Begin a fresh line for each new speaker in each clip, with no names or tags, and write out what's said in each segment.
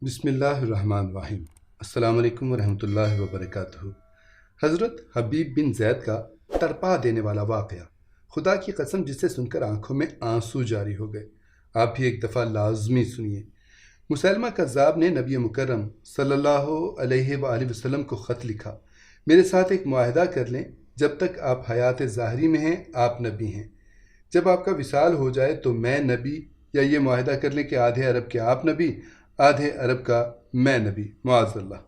بسم اللہ الرحمن الرحیم۔ السلام علیکم ورحمۃ اللہ وبرکاتہ۔ حضرت حبیب بن زید کا تڑپا دینے والا واقعہ، خدا کی قسم جسے سن کر آنکھوں میں آنسو جاری ہو گئے۔ آپ بھی ایک دفعہ لازمی سنیے۔ مسیلمہ کذاب نے نبی مکرم صلی اللہ علیہ وآلہ وسلم کو خط لکھا، میرے ساتھ ایک معاہدہ کر لیں، جب تک آپ حیات ظاہری میں ہیں آپ نبی ہیں، جب آپ کا وصال ہو جائے تو میں نبی، یا یہ معاہدہ کر لیں کہ آدھے عرب کے آپ نبی، آدھے عرب کا میں نبی، معاذ اللہ۔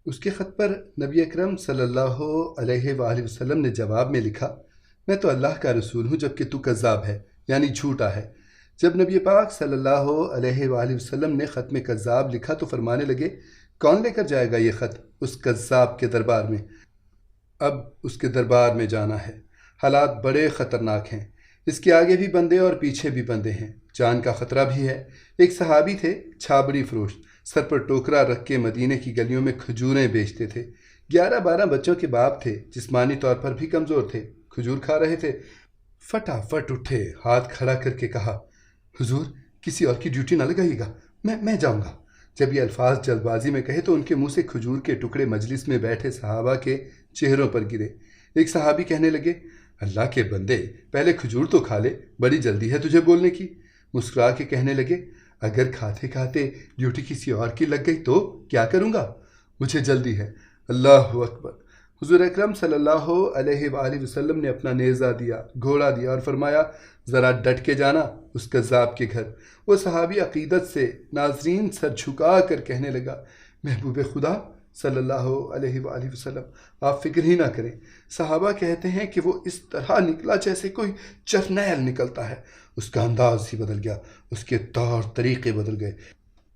اس کے خط پر نبی اکرم صلی اللہ علیہ وآلہ وسلم نے جواب میں لکھا، میں تو اللہ کا رسول ہوں جبکہ تو کذاب ہے، یعنی جھوٹا ہے۔ جب نبی پاک صلی اللہ علیہ وآلہ وسلم نے خط میں کذاب لکھا تو فرمانے لگے، کون لے کر جائے گا یہ خط اس کذاب کے دربار میں؟ اب اس کے دربار میں جانا ہے۔ حالات بڑے خطرناک ہیں، اس کے آگے بھی بندے اور پیچھے بھی بندے ہیں، جان کا خطرہ بھی ہے۔ ایک صحابی تھے، چھابڑی فروش، سر پر ٹوکرا رکھ کے مدینے کی گلیوں میں کھجوریں بیچتے تھے۔ 11-12 بچوں کے باپ تھے، جسمانی طور پر بھی کمزور تھے، کھجور کھا رہے تھے۔ فٹافٹ اٹھے، ہاتھ کھڑا کر کے کہا، حضور کسی اور کی ڈیوٹی نہ لگائیے گا، میں جاؤں گا۔ جب یہ الفاظ جلد بازی میں کہے تو ان کے منہ سے کھجور کے ٹکڑے مجلس میں بیٹھے صحابہ کے چہروں پر گرے۔ ایک صحابی کہنے لگے، اللہ کے بندے پہلے کھجور تو کھا لے، بڑی جلدی ہے تجھے بولنے کی۔ مسکرا کے کہنے لگے، اگر کھاتے کھاتے ڈیوٹی کسی اور کی لگ گئی تو کیا کروں گا؟ مجھے جلدی ہے۔ اللہ اکبر۔ حضور اکرم صلی اللہ علیہ وآلہ وسلم نے اپنا نیزہ دیا، گھوڑا دیا اور فرمایا، ذرا ڈٹ کے جانا اس کذاب کے گھر۔ وہ صحابی عقیدت سے ناظرین سر جھکا کر کہنے لگا، محبوب خدا صلی اللہ علیہ وآلہ وسلم، آپ فکر ہی نہ کریں۔ صحابہ کہتے ہیں کہ وہ اس طرح نکلا جیسے کوئی جرنیل نکلتا ہے، اس کا انداز ہی بدل گیا، اس کے طور طریقے بدل گئے،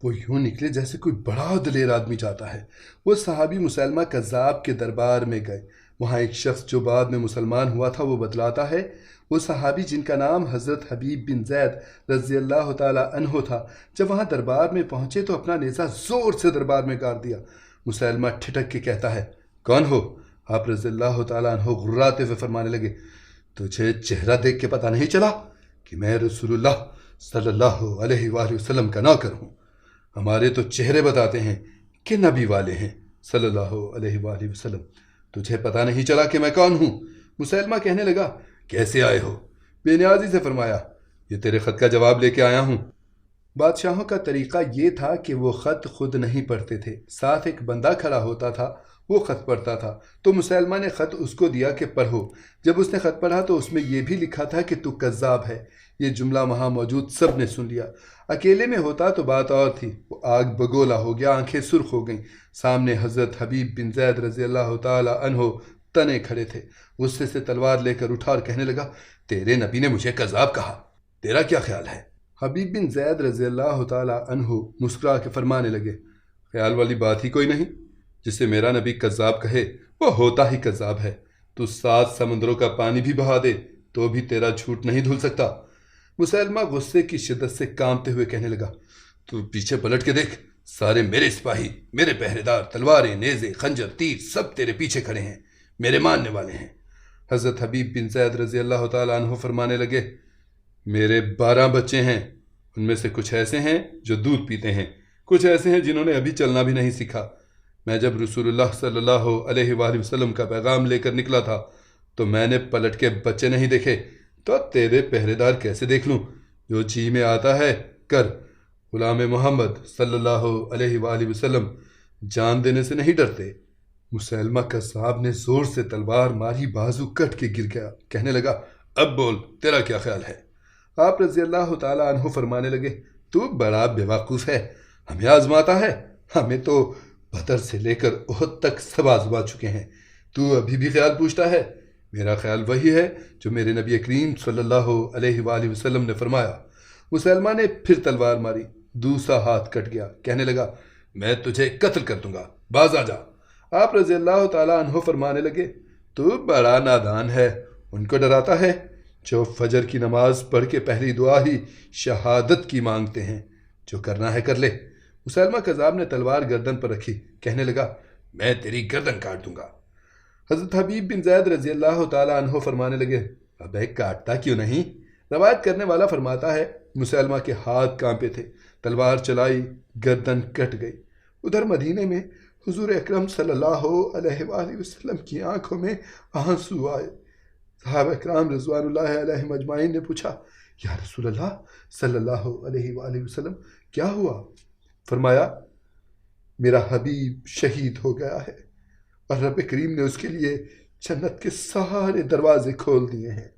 وہ یوں نکلے جیسے کوئی بڑا دلیر آدمی جاتا ہے۔ وہ صحابی مسیلمہ کذاب کے دربار میں گئے، وہاں ایک شخص جو بعد میں مسلمان ہوا تھا وہ بتلاتا ہے، وہ صحابی جن کا نام حضرت حبیب بن زید رضی اللہ تعالی عنہ تھا، جب وہاں دربار میں پہنچے تو اپنا نیزہ زور سے دربار میں گاڑ دیا۔ مسیلمہ ٹھٹک کے کہتا ہے، کون ہو؟ آپ رضی اللہ تعالیٰ عنہ غراتے ہوئے فرمانے لگے، تجھے چہرہ دیکھ کے پتہ نہیں چلا کہ میں رسول اللہ صلی اللہ علیہ وآلہ وسلم کا نوکر ہوں؟ ہمارے تو چہرے بتاتے ہیں کہ نبی والے ہیں صلی اللہ علیہ وآلہ وسلم، تجھے پتہ نہیں چلا کہ میں کون ہوں؟ مسیلمہ کہنے لگا، کیسے آئے ہو؟ بے نیازی سے فرمایا، یہ تیرے خط کا جواب لے کے آیا ہوں۔ بادشاہوں کا طریقہ یہ تھا کہ وہ خط خود نہیں پڑھتے تھے، ساتھ ایک بندہ کھڑا ہوتا تھا، وہ خط پڑھتا تھا۔ تو مسیلمہ نے خط اس کو دیا کہ پڑھو۔ جب اس نے خط پڑھا تو اس میں یہ بھی لکھا تھا کہ تو کذاب ہے۔ یہ جملہ وہاں موجود سب نے سن لیا۔ اکیلے میں ہوتا تو بات اور تھی، وہ آگ بگولا ہو گیا، آنکھیں سرخ ہو گئیں۔ سامنے حضرت حبیب بن زید رضی اللہ تعالی عنہ تنے کھڑے تھے۔ غصے سے تلوار لے کر اٹھا اور کہنے لگا، تیرے نبی نے مجھے کذاب کہا، تیرا کیا خیال ہے؟ حبیب بن زید رضی اللہ تعالی عنہ مسکرا کے فرمانے لگے، خیال والی بات ہی کوئی نہیں، جسے میرا نبی کذاب کہے وہ ہوتا ہی کذاب ہے۔ تو 7 سمندروں کا پانی بھی بہا دے تو بھی تیرا جھوٹ نہیں دھل سکتا۔ مسیلمہ غصے کی شدت سے کانپتے ہوئے کہنے لگا، تو پیچھے پلٹ کے دیکھ، سارے میرے سپاہی، میرے پہرے دار، تلواریں، نیزے، خنجر، تیر سب تیرے پیچھے کھڑے ہیں، میرے ماننے والے ہیں۔ حضرت حبیب بن زید رضی اللہ تعالی عنہ فرمانے لگے، میرے 12 بچے ہیں، ان میں سے کچھ ایسے ہیں جو دودھ پیتے ہیں، کچھ ایسے ہیں جنہوں نے ابھی چلنا بھی نہیں سیکھا۔ میں جب رسول اللہ صلی اللہ علیہ وآلہ وسلم کا پیغام لے کر نکلا تھا تو میں نے پلٹ کے بچے نہیں دیکھے، تو تیرے پہرے دار کیسے دیکھ لوں؟ جو جی میں آتا ہے کر۔ غلام محمد صلی اللہ علیہ وآلہ وسلم جان دینے سے نہیں ڈرتے۔ مسیلمہ کذاب نے زور سے تلوار ماری، بازو کٹ کے گر گیا، کہنے لگا، اب بول، تیرا کیا خیال ہے؟ آپ رضی اللہ تعالی عنہ فرمانے لگے، تو بڑا بیوقوف ہے، ہمیں آزماتا ہے، ہمیں تو بدر سے لے کر احد تک سب آزما چکے ہیں، تو ابھی بھی خیال پوچھتا ہے؟ میرا خیال وہی ہے جو میرے نبی کریم صلی اللہ علیہ وآلہ وسلم نے فرمایا۔ مسلمہ نے پھر تلوار ماری، دوسرا ہاتھ کٹ گیا، کہنے لگا، میں تجھے قتل کر دوں گا، باز آ جا۔ آپ رضی اللہ تعالی عنہ فرمانے لگے، تو بڑا نادان ہے، ان کو ڈراتا ہے جو فجر کی نماز پڑھ کے پہلی دعا ہی شہادت کی مانگتے ہیں، جو کرنا ہے کر لے۔ مسیلمہ کذاب نے تلوار گردن پر رکھی، کہنے لگا، میں تیری گردن کاٹ دوں گا۔ حضرت حبیب بن زید رضی اللہ تعالی عنہ فرمانے لگے، ابے کاٹتا کیوں نہیں؟ روایت کرنے والا فرماتا ہے، مسیلمہ کے ہاتھ کانپے تھے، تلوار چلائی، گردن کٹ گئی۔ ادھر مدینے میں حضور اکرم صلی اللہ علیہ وآلہ وسلم کی آنکھوں میں آنسو آئے۔ صحابہ کرام رضوان اللہ علیہم اجمعین نے پوچھا، یا رسول اللہ صلی اللہ علیہ وآلہ وسلم کیا ہوا؟ فرمایا، میرا حبیب شہید ہو گیا ہے اور رب کریم نے اس کے لیے جنت کے سارے دروازے کھول دیے ہیں۔